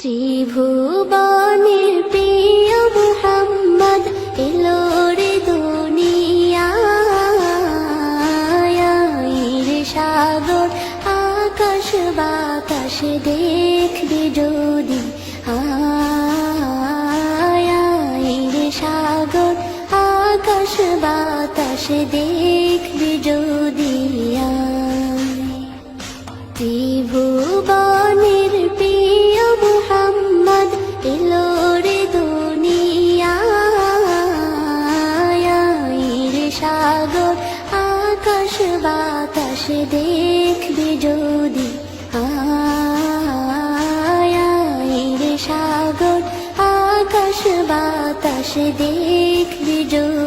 ত্রিভুবনের প্রিয় মুহাম্মদ এলো রে দুনিয়ায় রে সাগর আকাশ বাতাস দেখবি যদি রে সাগর আকাশ বাতাস দেখবি যদি ত্রিভুবনের প্রিয় মুহাম্মদ এলো রে দুনিয়ায় রে সাগর আকাশ বাতাস দেখবি যদি রে সাগর আকাশ বাতাস দেখবি যদি